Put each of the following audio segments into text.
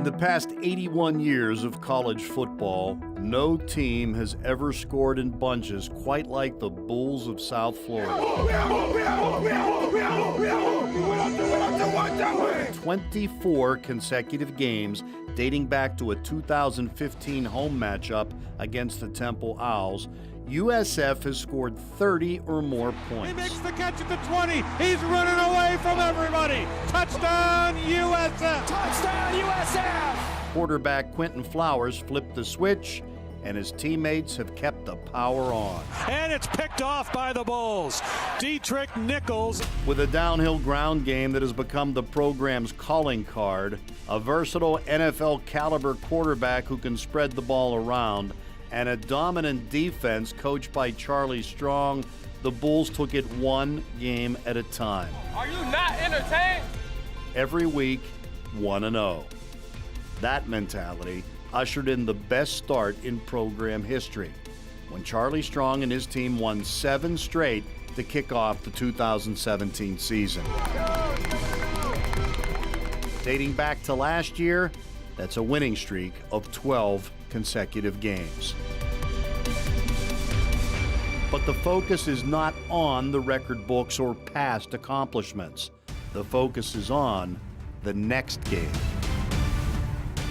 In the past 81 years of college football, no team has ever scored in bunches quite like the Bulls of South Florida. 24 consecutive games dating back to a 2015 home matchup against the Temple Owls, USF has scored 30 or more points. He makes the catch at the 20. He's running away from everybody. Touchdown, USF! Touchdown, USF! Quarterback Quentin Flowers flipped the switch, and his teammates have kept the power on. And it's picked off by the Bulls. Dietrich Nichols. With a downhill ground game that has become the program's calling card, a versatile NFL-caliber quarterback who can spread the ball around, and a dominant defense coached by Charlie Strong, the Bulls took it one game at a time. Are you not entertained? Every week, 1-0. That mentality ushered in the best start in program history, when Charlie Strong and his team won 7 straight to kick off the 2017 season. Dating back to last year, that's a winning streak of 12 consecutive games. But the focus is not on the record books or past accomplishments. The focus is on the next game.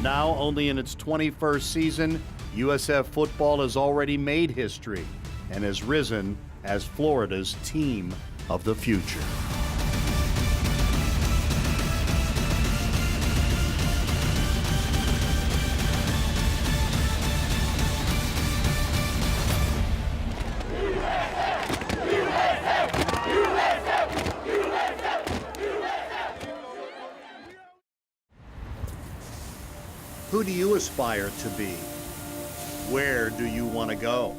Now only in its 21st season, USF Football has already made history and has risen as Florida's team of the future. Who do you aspire to be? Where do you want to go?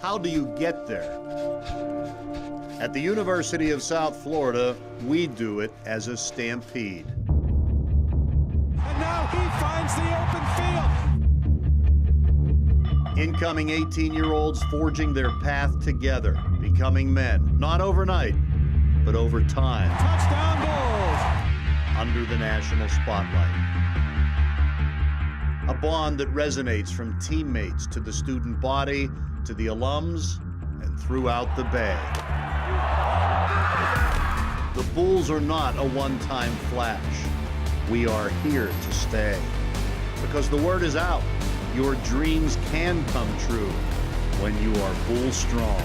How do you get there? At the University of South Florida, we do it as a stampede. And now he finds the open field. Incoming 18-year-olds forging their path together, becoming men, not overnight, but over time. Touchdown Bulls! Under the national spotlight. A bond that resonates from teammates to the student body, to the alums, and throughout the Bay. The Bulls are not a one-time flash. We are here to stay. Because the word is out, your dreams can come true when you are Bull strong.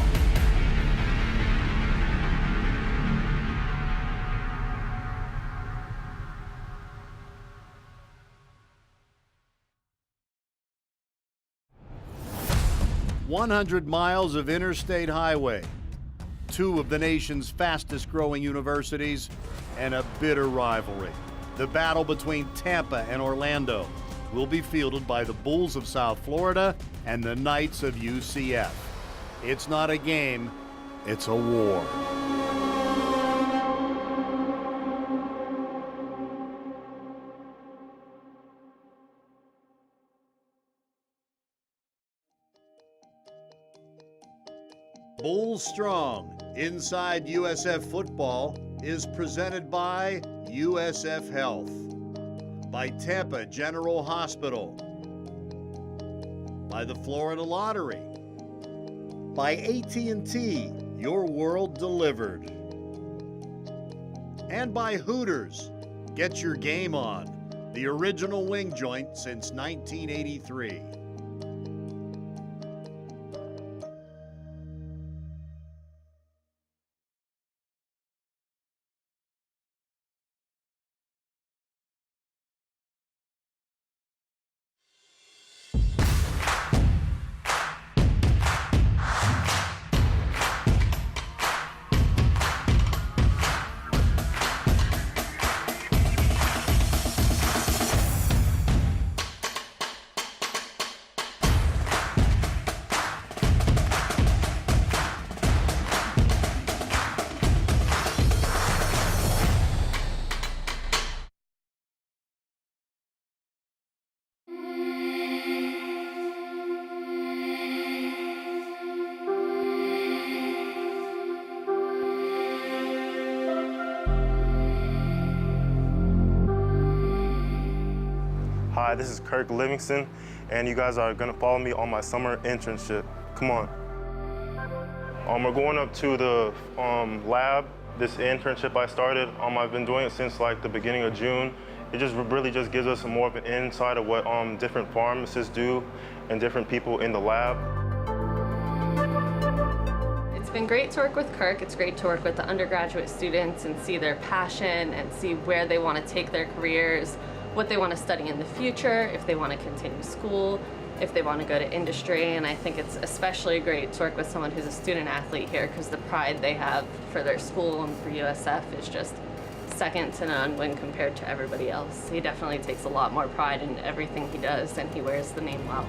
"100 miles of interstate highway, 2 of the nation's fastest growing universities, and a bitter rivalry. The battle between Tampa and Orlando will be fielded by the Bulls of South Florida and the Knights of UCF. It's not a game, it's a war." Bulls Strong, Inside USF Football, is presented by USF Health, by Tampa General Hospital, by the Florida Lottery, by AT&T, your world delivered, and by Hooters. Get your game on, the original wing joint since 1983. Hi, this is Kirk Livingston, and you guys are gonna follow me on my summer internship. Come on. We're going up to the lab. This internship I started, I've been doing it since like the beginning of June. It just really just gives us more of an insight of what different pharmacists do and different people in the lab. It's been great to work with Kirk. It's great to work with the undergraduate students and see their passion and see where they want to take their careers, what they want to study in the future, if they want to continue school, if they want to go to industry. And I think it's especially great to work with someone who's a student athlete here because the pride they have for their school and for USF is just second to none when compared to everybody else. He definitely takes a lot more pride in everything he does, and he wears the name well.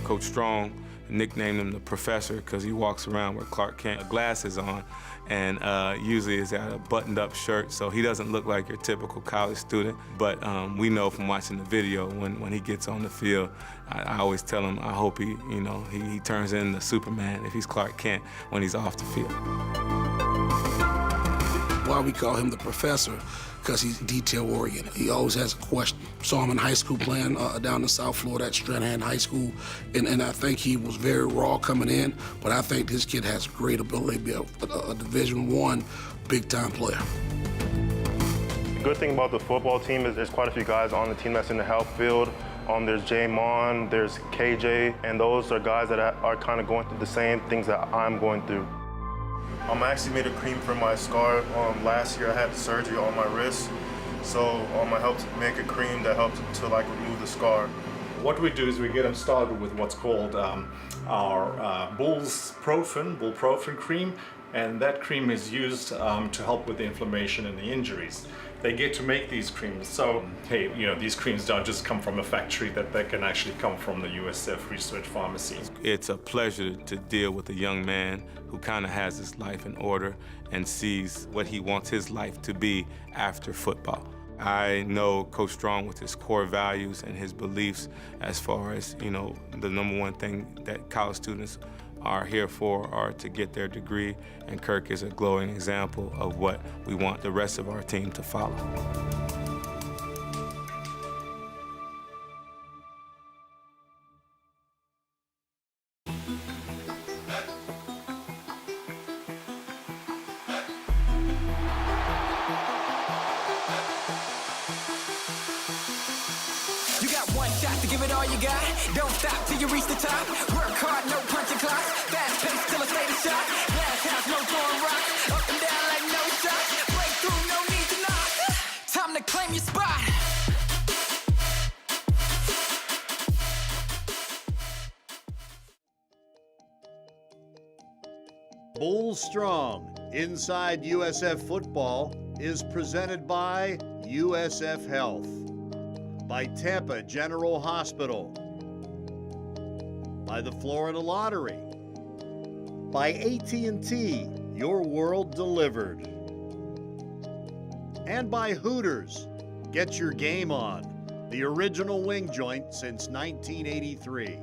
Coach Strong nicknamed him the professor because he walks around with Clark Kent glasses on, and usually he's got a buttoned-up shirt, so he doesn't look like your typical college student. But we know from watching the video when he gets on the field, I always tell him I hope he turns into Superman if he's Clark Kent when he's off the field. Why we call him the professor? Because he's detail-oriented. He always has a question. Saw him in high school playing down in South Florida at Stranahan High School, and I think he was very raw coming in, but I think this kid has great ability to be a Division I big-time player. The good thing about the football team is there's quite a few guys on the team that's in the health field. There's Jay Mon, there's KJ, and those are guys that are kind of going through the same things that I'm going through. I actually made a cream for my scar. Last year I had surgery on my wrist, so I helped make a cream that helped to remove the scar. What we do is we get them started with what's called our bullprofen cream, and that cream is used to help with the inflammation and the injuries. They get to make these creams, so hey, these creams don't just come from a factory, that they can actually come from the USF Research Pharmacy. It's a pleasure to deal with a young man who kind of has his life in order and sees what he wants his life to be after football. I know Coach Strong with his core values and his beliefs as far as, the number one thing that college students are here for are to get their degree, and Kirk is a glowing example of what we want the rest of our team to follow. You got one shot to give it all you got. Don't stop till you reach the top. Work hard, no punching clocks. Fast pace till I stay the shot. Glass house, no throwing rocks. Up and down like no shots. Breakthrough, no need to knock. Time to claim your spot. Bull Strong Inside USF Football is presented by USF Health, by Tampa General Hospital, by the Florida Lottery, by AT&T, your world delivered, and by Hooters. Get your game on, the original wing joint since 1983.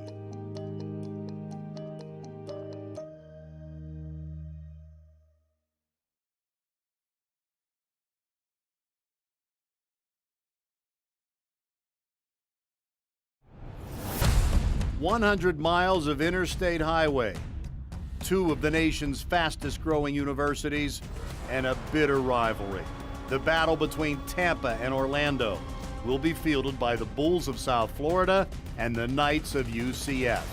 "100 miles of interstate highway, 2 of the nation's fastest growing universities, and a bitter rivalry. The battle between Tampa and Orlando will be fielded by the Bulls of South Florida and the Knights of UCF.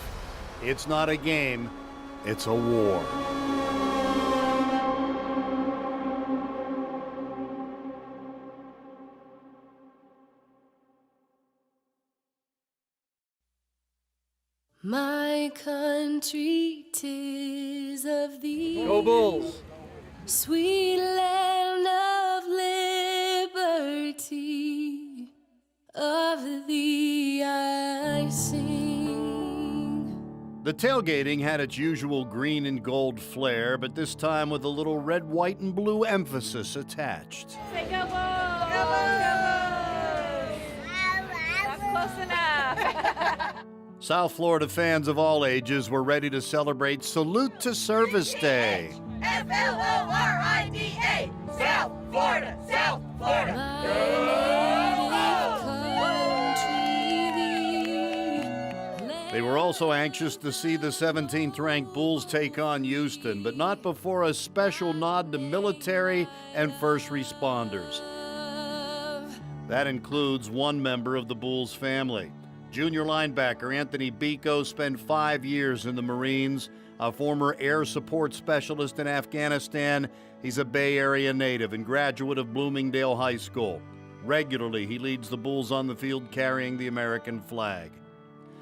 It's not a game, it's a war." My country, 'tis of thee. Go Bulls! Sweet land of liberty, of thee I sing. The tailgating had its usual green and gold flair, but this time with a little red, white, and blue emphasis attached. Say go Bulls! Go Bulls! That's close enough. South Florida fans of all ages were ready to celebrate Salute to Service Day. F-L-O-R-I-D-A, South Florida, South Florida. My native They were also anxious to see the 17th-ranked Bulls take on Houston, but not before a special nod to military and first responders. That includes one member of the Bulls family. Junior linebacker Anthony Biko spent 5 years in the Marines. A former air support specialist in Afghanistan, he's a Bay Area native and graduate of Bloomingdale High School. Regularly, he leads the Bulls on the field carrying the American flag.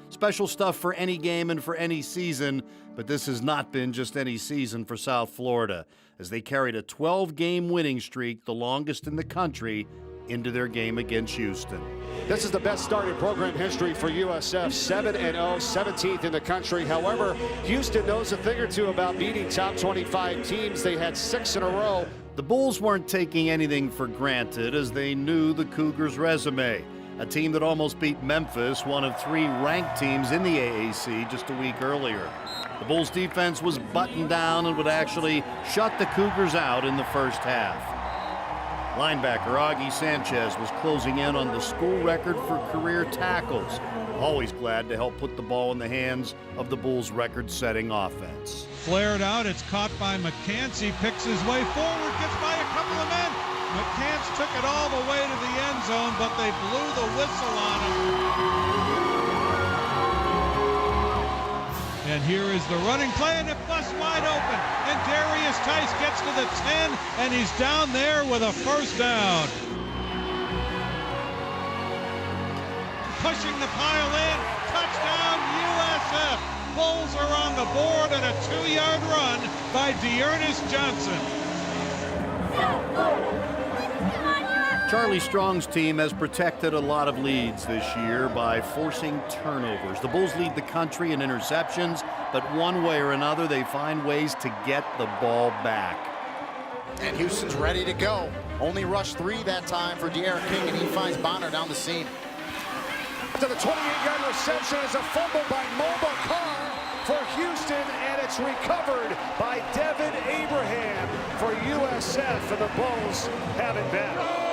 Special stuff for any game and for any season, but this has not been just any season for South Florida, as they carried a 12-game winning streak, the longest in the country, into their game against Houston. This is the best start in program history for USF, 7-0, 17th in the country. However, Houston knows a thing or two about beating top 25 teams. They had 6 in a row. The Bulls weren't taking anything for granted, as they knew the Cougars' resume. A team that almost beat Memphis, one of 3 ranked teams in the AAC just a week earlier. The Bulls' defense was buttoned down and would actually shut the Cougars out in the first half. Linebacker Augie Sanchez was closing in on the school record for career tackles. Always glad to help put the ball in the hands of the Bulls' record-setting offense. Flared out, it's caught by McCants. He picks his way forward, gets by a couple of men. McCants took it all the way to the end zone, but they blew the whistle on him. And here is the running play, and it busts wide open. And Darius Tice gets to the 10, and he's down there with a first down. Pushing the pile in, touchdown USF. Bulls are on the board and a 2-yard run by Dearness Johnson. Charlie Strong's team has protected a lot of leads this year by forcing turnovers. The Bulls lead the country in interceptions, but one way or another, they find ways to get the ball back. And Houston's ready to go. Only rush 3 that time for De'Aaron King, and he finds Bonner down the seam. To the 28-yard reception is a fumble by Mulba Carr for Houston, and it's recovered by Devin Abraham for USF, and the Bulls have it back.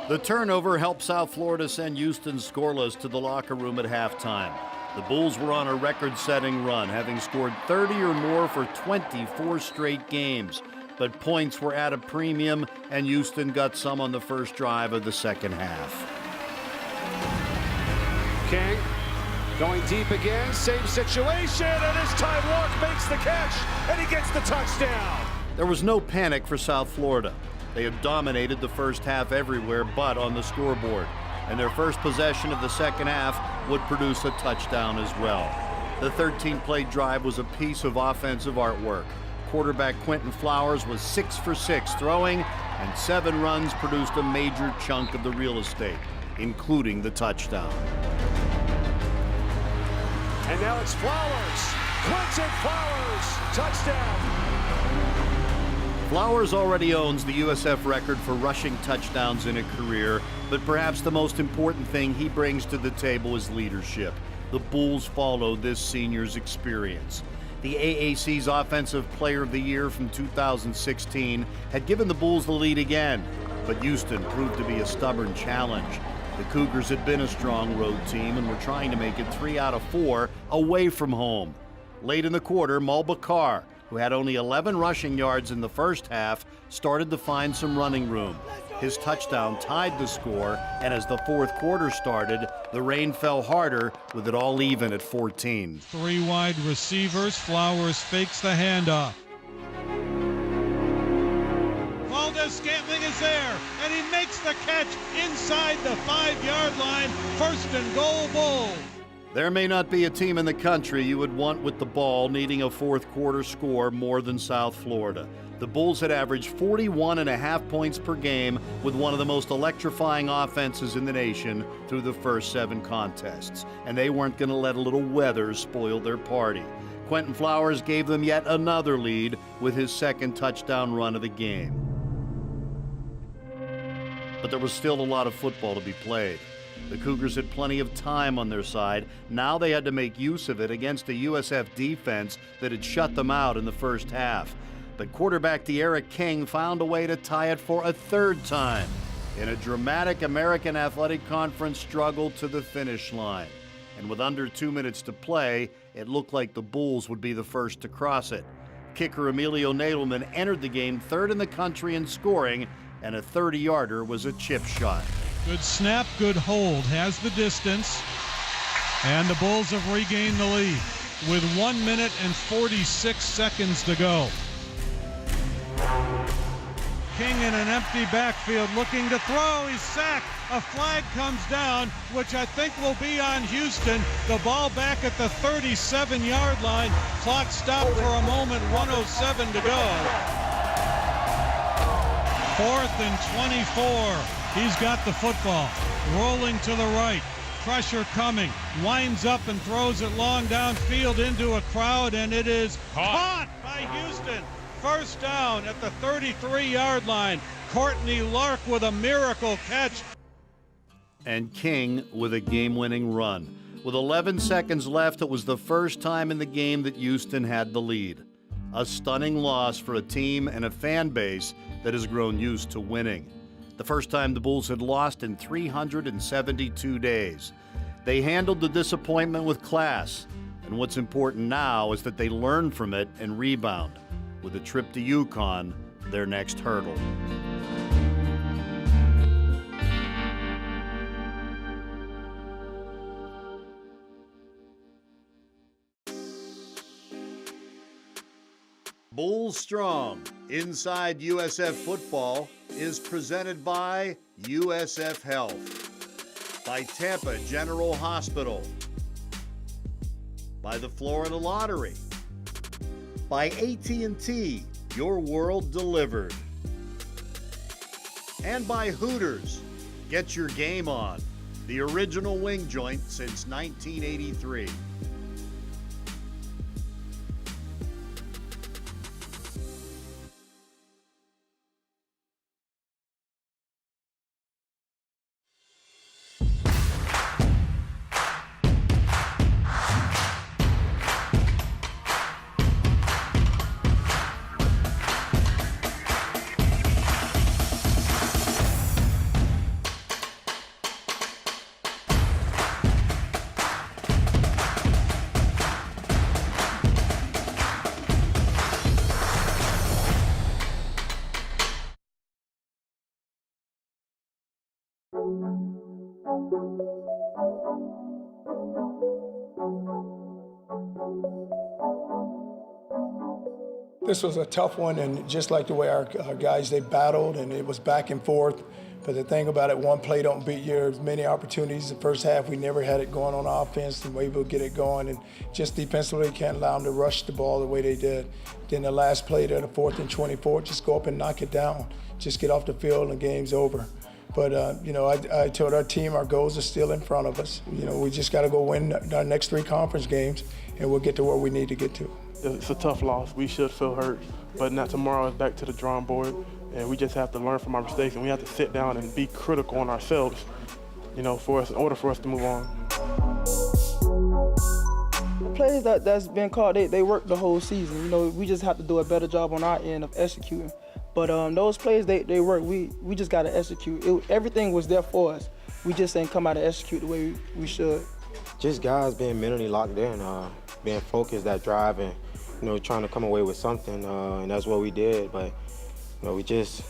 The turnover helped South Florida send Houston scoreless to the locker room at halftime. The Bulls were on a record-setting run, having scored 30 or more for 24 straight games. But points were at a premium, and Houston got some on the first drive of the second half. King going deep again, same situation, and this time Rourke makes the catch, and he gets the touchdown. There was no panic for South Florida. They had dominated the first half everywhere but on the scoreboard, and their first possession of the second half would produce a touchdown as well. The 13-play drive was a piece of offensive artwork. Quarterback Quentin Flowers was 6 for 6 throwing, and 7 runs produced a major chunk of the real estate, including the touchdown. And now it's Flowers. Quentin Flowers, touchdown. Flowers already owns the USF record for rushing touchdowns in a career, but perhaps the most important thing he brings to the table is leadership. The Bulls follow this senior's experience. The AAC's Offensive Player of the Year from 2016 had given the Bulls the lead again, but Houston proved to be a stubborn challenge. The Cougars had been a strong road team and were trying to make it 3 out of 4 away from home. Late in the quarter, Mulba Carr, who had only 11 rushing yards in the first half, started to find some running room. His touchdown tied the score, and as the fourth quarter started, the rain fell harder, with it all even at 14. 3 wide receivers. Flowers fakes the handoff. Valdez-Scantling is there, and he makes the catch inside the 5-yard line. First and goal, Bulls. There may not be a team in the country you would want with the ball needing a fourth quarter score more than South Florida. The Bulls had averaged 41.5 points per game with one of the most electrifying offenses in the nation through the first 7 contests, and they weren't going to let a little weather spoil their party. Quentin Flowers gave them yet another lead with his second touchdown run of the game. But there was still a lot of football to be played. The Cougars had plenty of time on their side. Now they had to make use of it against a USF defense that had shut them out in the first half. But quarterback De'Aaron King found a way to tie it for a third time in a dramatic American Athletic Conference struggle to the finish line. and with under 2 minutes to play, it looked like the Bulls would be the first to cross it. Kicker Emilio Nadelman entered the game third in the country in scoring, and a 30-yarder was a chip shot. Good snap, good hold, has the distance, and the Bulls have regained the lead with 1 minute and 46 seconds to go. King in an empty backfield looking to throw. He's sacked. A flag comes down, which I think will be on Houston. The ball back at the 37-yard line. Clock stopped for a moment, 1:07 to go. 4th and 24. He's got the football. Rolling to the right. Pressure coming. Winds up and throws it long downfield into a crowd, and it is caught by Houston. First down at the 33-yard line. Courtney Lark with a miracle catch. And King with a game-winning run. With 11 seconds left, it was the first time in the game that Houston had the lead. A stunning loss for a team and a fan base that has grown used to winning. The first time the Bulls had lost in 372 days. They handled the disappointment with class, and what's important now is that they learn from it and rebound, with a trip to UConn, their next hurdle. Bulls Strong, Inside USF Football, is presented by USF Health, by Tampa General Hospital, by the Florida Lottery, by AT&T, your world delivered, and by Hooters. Get your game on, the original wing joint since 1983. This was a tough one, and just like the way our guys, they battled, and it was back and forth. But the thing about it, one play don't beat you. There's many opportunities. The first half, we never had it going on offense, and we were able to get it going. And just defensively, can't allow them to rush the ball the way they did. Then the last play there, the 4th and 24, just go up and knock it down. Just get off the field, and the game's over. But, I told our team our goals are still in front of us. We just got to go win our next 3 conference games, and we'll get to where we need to get to. It's a tough loss. We should feel hurt, but not tomorrow. It's back to the drawing board, and we just have to learn from our mistakes, and we have to sit down and be critical on ourselves, in order for us to move on. The plays that's been called, they worked the whole season. We just have to do a better job on our end of executing. But those plays, they work. We just got to execute. Everything was there for us. We just ain't come out and execute the way we should. Just guys being mentally locked in, being focused, that drive, and trying to come away with something, and that's what we did. But we just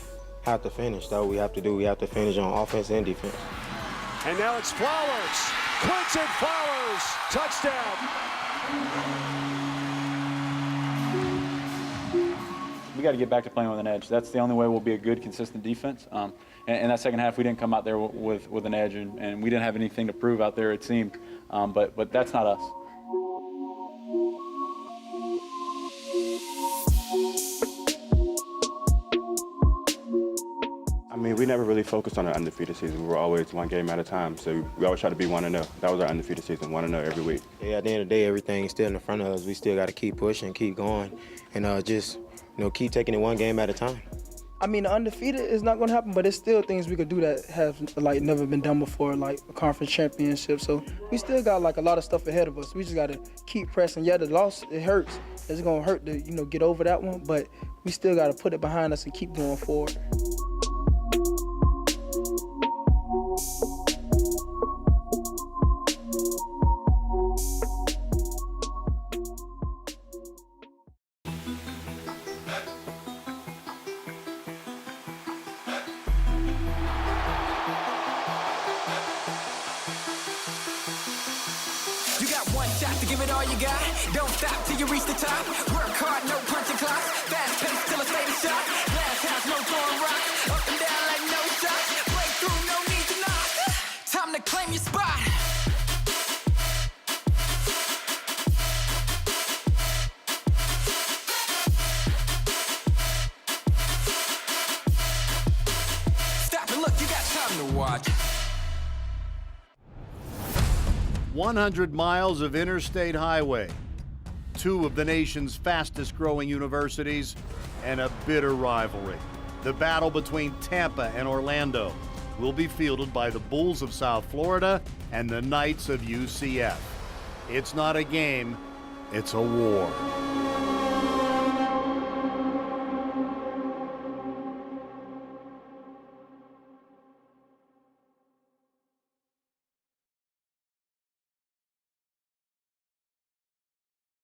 have to finish. That's what we have to do. We have to finish on offense and defense. And now it's Flowers. Quinton Flowers, touchdown. We got to get back to playing with an edge. That's the only way we'll be a good, consistent defense. And that second half, we didn't come out there with an edge, and we didn't have anything to prove out there, it seemed. But that's not us. We never really focused on an undefeated season. We were always one game at a time, so we always try to be 1-0. That was our undefeated season, 1-0 every week. Yeah, at the end of the day, everything's still in front of us. We still got to keep pushing, keep going, and just keep taking it one game at a time. The undefeated is not going to happen, but it's still things we could do that have never been done before, like a conference championship. So we still got a lot of stuff ahead of us. We just got to keep pressing. Yeah, the loss, it hurts. It's going to hurt to get over that one, but we still got to put it behind us and keep going forward. got to give it all you got. Don't stop till you reach the top. Work hard, no punching clocks. Fast pace till I stay the shot. Glass house, no throwing rocks. Up and down like no shots. Breakthrough, no need to knock. Time to claim your spot. Stop and look, you got time to watch. 100 miles of interstate highway, two of the nation's fastest growing universities, and a bitter rivalry. The battle between Tampa and Orlando will be fielded by the Bulls of South Florida and the Knights of UCF. It's not a game, it's a war.